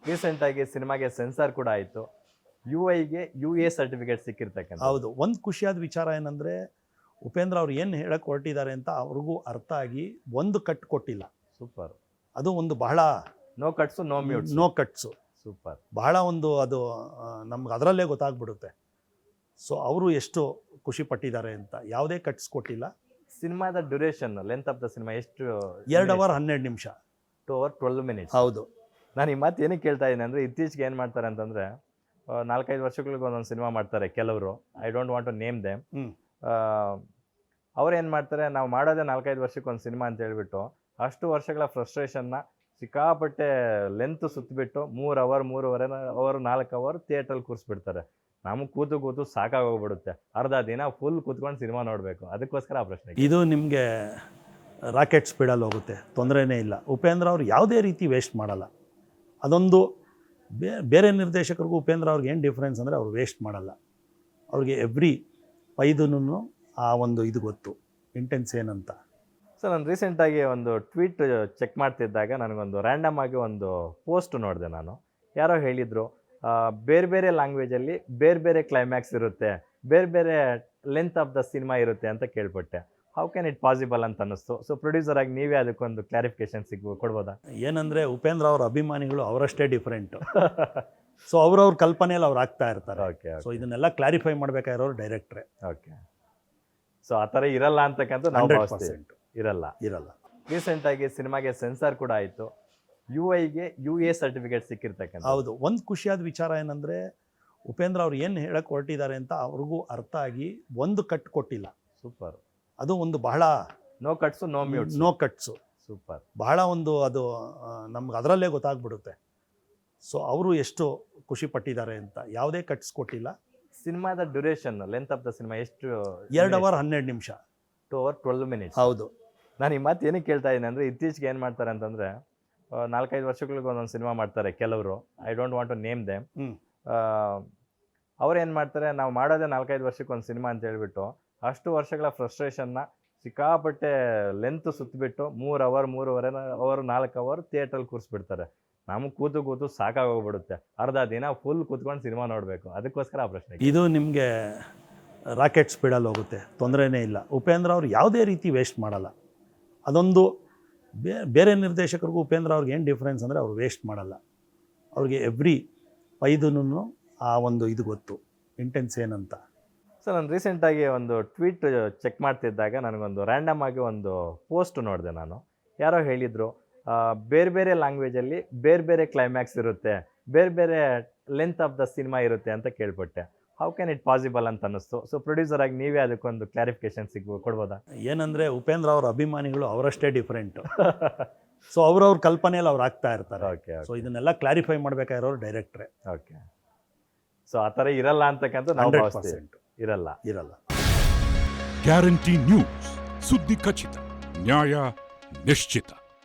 ರೀಸೆಂಟಾಗಿ ಸಿನಿಮಾಗೆ ಸೆನ್ಸಾರ್ ಕೂಡ ಆಯಿತು. ಯುಐಗೆ UA ಸರ್ಟಿಫಿಕೇಟ್ ಸಿಕ್ಕಿರ್ತಕ್ಕಂಥ. ಹೌದು. ಒಂದು ಖುಷಿಯಾದ ವಿಚಾರ ಏನಂದರೆ, ಉಪೇಂದ್ರ ಅವ್ರು ಏನು ಹೇಳಕ್ಕೆ ಹೊರಟಿದ್ದಾರೆ ಅಂತ ಅವ್ರಿಗೂ ಅರ್ಥ ಆಗಿ ಒಂದು ಕಟ್ ಕೊಟ್ಟಿಲ್ಲ. ಸೂಪರ್. ಅದು ಒಂದು ಬಹಳ ನೋ ಕಟ್ಸು ನೋ ಮ್ಯೂಟ್ಸ್. ನೋ ಕಟ್ಸು. ಸೂಪರ್. ಬಹಳ ಒಂದು ಅದು ನಮ್ಗೆ ಅದರಲ್ಲೇ ಗೊತ್ತಾಗ್ಬಿಡುತ್ತೆ. ಸೊ ಅವರು ಎಷ್ಟು ಖುಷಿ ಪಟ್ಟಿದ್ದಾರೆ ಅಂತ. ಯಾವುದೇ ಕಟ್ಸ್ ಕೊಟ್ಟಿಲ್ಲ. ಸಿನಿಮಾದ duration, length of the cinema ಎಷ್ಟು? 2 ಅವರ್ 12 ನಿಮಿಷ. 2 hours 12 minutes. ಹೌದು. ನಾನು ಈ ಮಾತು ಏನಕ್ಕೆ ಕೇಳ್ತಾ ಇದ್ದೀನಿ ಅಂದರೆ, ಇತ್ತೀಚೆಗೆ ಏನು ಮಾಡ್ತಾರೆ ಅಂತಂದರೆ, 4-5 ವರ್ಷಗಳಿಗೆ ಒಂದೊಂದು ಸಿನಿಮಾ ಮಾಡ್ತಾರೆ ಕೆಲವರು. I don't want to name them. ಅವ್ರು ಏನು ಮಾಡ್ತಾರೆ, ನಾವು ಮಾಡೋದೇ 4-5 ವರ್ಷಕ್ಕೆ ಒಂದು ಸಿನಿಮಾ ಅಂತ ಹೇಳ್ಬಿಟ್ಟು ಅಷ್ಟು ವರ್ಷಗಳ ಫ್ರಸ್ಟ್ರೇಷನ್ನ ಸಿಕ್ಕಾಪಟ್ಟೆ ಲೆಂತ್ ಸುತ್ತಬಿಟ್ಟು 3 hour 3.5 hour 4 hour ಥಿಯೇಟ್ರಲ್ಲಿ ಕೂರಿಸ್ಬಿಡ್ತಾರೆ. ನಮಗೆ ಕೂತು ಸಾಕಾಗೋಗ್ಬಿಡುತ್ತೆ. ಅರ್ಧ ದಿನ ಫುಲ್ ಕೂತ್ಕೊಂಡು ಸಿನಿಮಾ ನೋಡಬೇಕು. ಅದಕ್ಕೋಸ್ಕರ ಆ ಪ್ರಶ್ನೆ. ಇದು ನಿಮಗೆ ರಾಕೆಟ್ ಸ್ಪೀಡಲ್ಲಿ ಹೋಗುತ್ತೆ, ತೊಂದರೆನೇ ಇಲ್ಲ. ಉಪೇಂದ್ರ ಅವ್ರು ಯಾವುದೇ ರೀತಿ ವೇಸ್ಟ್ ಮಾಡಲ್ಲ. ಅದೊಂದು ಬೇರೆ ನಿರ್ದೇಶಕರಿಗೂ ಉಪೇಂದ್ರ ಅವ್ರಿಗೆ ಏನು ಡಿಫ್ರೆನ್ಸ್ ಅಂದರೆ, ಅವ್ರು ವೇಸ್ಟ್ ಮಾಡಲ್ಲ. ಅವ್ರಿಗೆ ಎವ್ರಿ ಪೈದೂ ಆ ಒಂದು ಇದು ಗೊತ್ತು, ಇಂಟೆನ್ಸ್ ಏನಂತ. ಸೊ ನಾನು ರೀಸೆಂಟಾಗಿ ಒಂದು ಟ್ವೀಟ್ ಚೆಕ್ ಮಾಡ್ತಿದ್ದಾಗ ನನಗೊಂದು ರ್ಯಾಂಡಮ್ ಆಗಿ ಒಂದು ಪೋಸ್ಟ್ ನೋಡಿದೆ ನಾನು. ಯಾರೋ ಹೇಳಿದರು, ಬೇರೆ ಬೇರೆ ಲ್ಯಾಂಗ್ವೇಜಲ್ಲಿ ಬೇರೆ ಬೇರೆ ಕ್ಲೈಮ್ಯಾಕ್ಸ್ ಇರುತ್ತೆ, ಬೇರೆ ಬೇರೆ ಲೆಂತ್ ಆಫ್ ದ ಸಿನಿಮಾ ಇರುತ್ತೆ ಅಂತ ಕೇಳ್ಪಟ್ಟೆ. ಹೌ ಕ್ಯಾನ್ ಇಟ್ ಪಾಸಿಬಲ್ ಅಂತ ಅನ್ನಿಸ್ತು. ಸೊ ಪ್ರೊಡ್ಯೂಸರ್ ಆಗಿ ನೀವೇ ಅದಕ್ಕೊಂದು ಕ್ಲಾರಿಫಿಕೇಶನ್ ಕೊಡ್ಬೋದಾ? ಏನಂದರೆ, ಉಪೇಂದ್ರ ಅವ್ರ ಅಭಿಮಾನಿಗಳು ಅವರಷ್ಟೇ ಡಿಫ್ರೆಂಟು. ಸೊ ಅವ್ರವ್ರ ಕಲ್ಪನೆಯಲ್ಲಿ ಅವ್ರು ಆಗ್ತಾ ಇರ್ತಾರೆ. ಓಕೆ. ಸೊ ಇದನ್ನೆಲ್ಲ ಕ್ಲಾರಿಫೈ ಮಾಡಬೇಕಾಗಿರೋರು ಡೈರೆಕ್ಟ್ರೇ. ಓಕೆ. ಸೊ ಆ ಥರ ಇರಲ್ಲ ಅಂತಕ್ಕಂಥ ನಾವು 100% ಇರಲ್ಲ. ರೀಸೆಂಟಾಗಿ ಸಿನಿಮಾಗೆ ಸೆನ್ಸಾರ್ ಕೂಡ ಆಯಿತು. ಯುಐಗೆ UA ಸರ್ಟಿಫಿಕೇಟ್ ಸಿಕ್ಕಿರ್ತಕ್ಕಂಥ. ಹೌದು. ಒಂದು ಖುಷಿಯಾದ ವಿಚಾರ ಏನಂದರೆ, ಉಪೇಂದ್ರ ಅವ್ರು ಏನು ಹೇಳಕ್ಕೆ ಹೊರಟಿದ್ದಾರೆ ಅಂತ ಅವ್ರಿಗೂ ಅರ್ಥ ಆಗಿ ಒಂದು ಕಟ್ ಕೊಟ್ಟಿಲ್ಲ. ಸೂಪರ್. ಅದು ಒಂದು ಬಹಳ ನೋ ಕಟ್ಸು ನೋ ಮ್ಯೂಟ್ಸ್. ನೋ ಕಟ್ಸು. ಸೂಪರ್. ಬಹಳ ಒಂದು ಅದು ನಮ್ಗೆ ಅದರಲ್ಲೇ ಗೊತ್ತಾಗ್ಬಿಡುತ್ತೆ. ಸೊ ಅವರು ಎಷ್ಟು ಖುಷಿ ಪಟ್ಟಿದ್ದಾರೆ ಅಂತ. ಯಾವುದೇ ಕಟ್ಸ್ ಕೊಟ್ಟಿಲ್ಲ. ಸಿನಿಮಾದ duration, length of the cinema ಎಷ್ಟು? 2 ಅವರ್ 12 ನಿಮಿಷ. 2 hours 12 minutes. ಹೌದು. ನಾನು ಈ ಮಾತು ಏನಕ್ಕೆ ಕೇಳ್ತಾ ಇದ್ದೀನಿ ಅಂದರೆ, ಇತ್ತೀಚೆಗೆ ಏನು ಮಾಡ್ತಾರೆ ಅಂತಂದರೆ, 4-5 ವರ್ಷಗಳಿಗೆ ಒಂದೊಂದು ಸಿನಿಮಾ ಮಾಡ್ತಾರೆ ಕೆಲವರು. I don't want to name them. ಅವ್ರು ಏನು ಮಾಡ್ತಾರೆ, ನಾವು ಮಾಡೋದೇ 4-5 ವರ್ಷಕ್ಕೆ ಒಂದು ಸಿನಿಮಾ ಅಂತ ಹೇಳ್ಬಿಟ್ಟು ಅಷ್ಟು ವರ್ಷಗಳ ಫ್ರಸ್ಟ್ರೇಷನ್ನ ಸಿಕ್ಕಾಪಟ್ಟೆ ಲೆಂತ್ ಸುತ್ತಬಿಟ್ಟು 3 hour 3.5 hour 4 hour ಥಿಯೇಟ್ರಲ್ಲಿ ಕೂರಿಸ್ಬಿಡ್ತಾರೆ. ನಮಗೆ ಕೂತು ಸಾಕಾಗೋಗ್ಬಿಡುತ್ತೆ. ಅರ್ಧ ದಿನ ಫುಲ್ ಕೂತ್ಕೊಂಡು ಸಿನಿಮಾ ನೋಡಬೇಕು. ಅದಕ್ಕೋಸ್ಕರ ಆ ಪ್ರಶ್ನೆ. ಇದು ನಿಮಗೆ ರಾಕೆಟ್ ಸ್ಪೀಡಲ್ಲಿ ಹೋಗುತ್ತೆ, ತೊಂದರೆನೇ ಇಲ್ಲ. ಉಪೇಂದ್ರ ಅವ್ರು ಯಾವುದೇ ರೀತಿ ವೇಸ್ಟ್ ಮಾಡಲ್ಲ. ಅದೊಂದು ಬೇರೆ ನಿರ್ದೇಶಕರಿಗೂ ಉಪೇಂದ್ರ ಅವ್ರಿಗೆ ಏನು ಡಿಫ್ರೆನ್ಸ್ ಅಂದರೆ, ಅವ್ರು ವೇಸ್ಟ್ ಮಾಡಲ್ಲ. ಅವ್ರಿಗೆ ಎವ್ರಿ ಪೈದೂ ಆ ಒಂದು ಇದು ಗೊತ್ತು, ಇಂಟೆನ್ಸ್ ಏನಂತ. ಸೊ ನಾನು ರೀಸೆಂಟಾಗಿ ಒಂದು ಟ್ವೀಟ್ ಚೆಕ್ ಮಾಡ್ತಿದ್ದಾಗ ನನಗೊಂದು ರ್ಯಾಂಡಮ್ ಆಗಿ ಒಂದು ಪೋಸ್ಟ್ ನೋಡಿದೆ ನಾನು. ಯಾರೋ ಹೇಳಿದರು, ಬೇರೆ ಬೇರೆ ಲ್ಯಾಂಗ್ವೇಜಲ್ಲಿ ಬೇರೆ ಬೇರೆ ಕ್ಲೈಮ್ಯಾಕ್ಸ್ ಇರುತ್ತೆ, ಬೇರೆ ಬೇರೆ ಲೆಂತ್ ಆಫ್ ದ ಸಿನಿಮಾ ಇರುತ್ತೆ ಅಂತ ಕೇಳ್ಪಟ್ಟೆ. ಹೌ ಕ್ಯಾನ್ ಇಟ್ ಪಾಸಿಬಲ್ ಅಂತ ಅನ್ನಿಸ್ತು. ಸೊ ಪ್ರೊಡ್ಯೂಸರ್ ಆಗಿ ನೀವೇ ಅದಕ್ಕೊಂದು ಕ್ಲಾರಿಫಿಕೇಶನ್ ಕೊಡ್ಬೋದಾ? ಏನಂದರೆ, ಉಪೇಂದ್ರ ಅವ್ರ ಅಭಿಮಾನಿಗಳು ಅವರಷ್ಟೇ ಡಿಫ್ರೆಂಟು. ಸೊ ಅವ್ರವ್ರ ಕಲ್ಪನೆಯಲ್ಲಿ ಅವ್ರು ಆಗ್ತಾ ಇರ್ತಾರೆ. ಓಕೆ. ಸೊ ಇದನ್ನೆಲ್ಲ ಕ್ಲಾರಿಫೈ ಮಾಡಬೇಕಾಗಿರೋರು ಡೈರೆಕ್ಟ್ರೇ. ಓಕೆ. ಸೊ ಆ ಥರ ಇರಲ್ಲ ಅಂತಕ್ಕಂಥ ನಾವು 100% ಇರಲ್ಲ. ಗ್ಯಾರಂಟಿ ನ್ಯೂಸ್, ಸುದ್ದಿ ಖಚಿತ, ನ್ಯಾಯ ನಿಶ್ಚಿತ.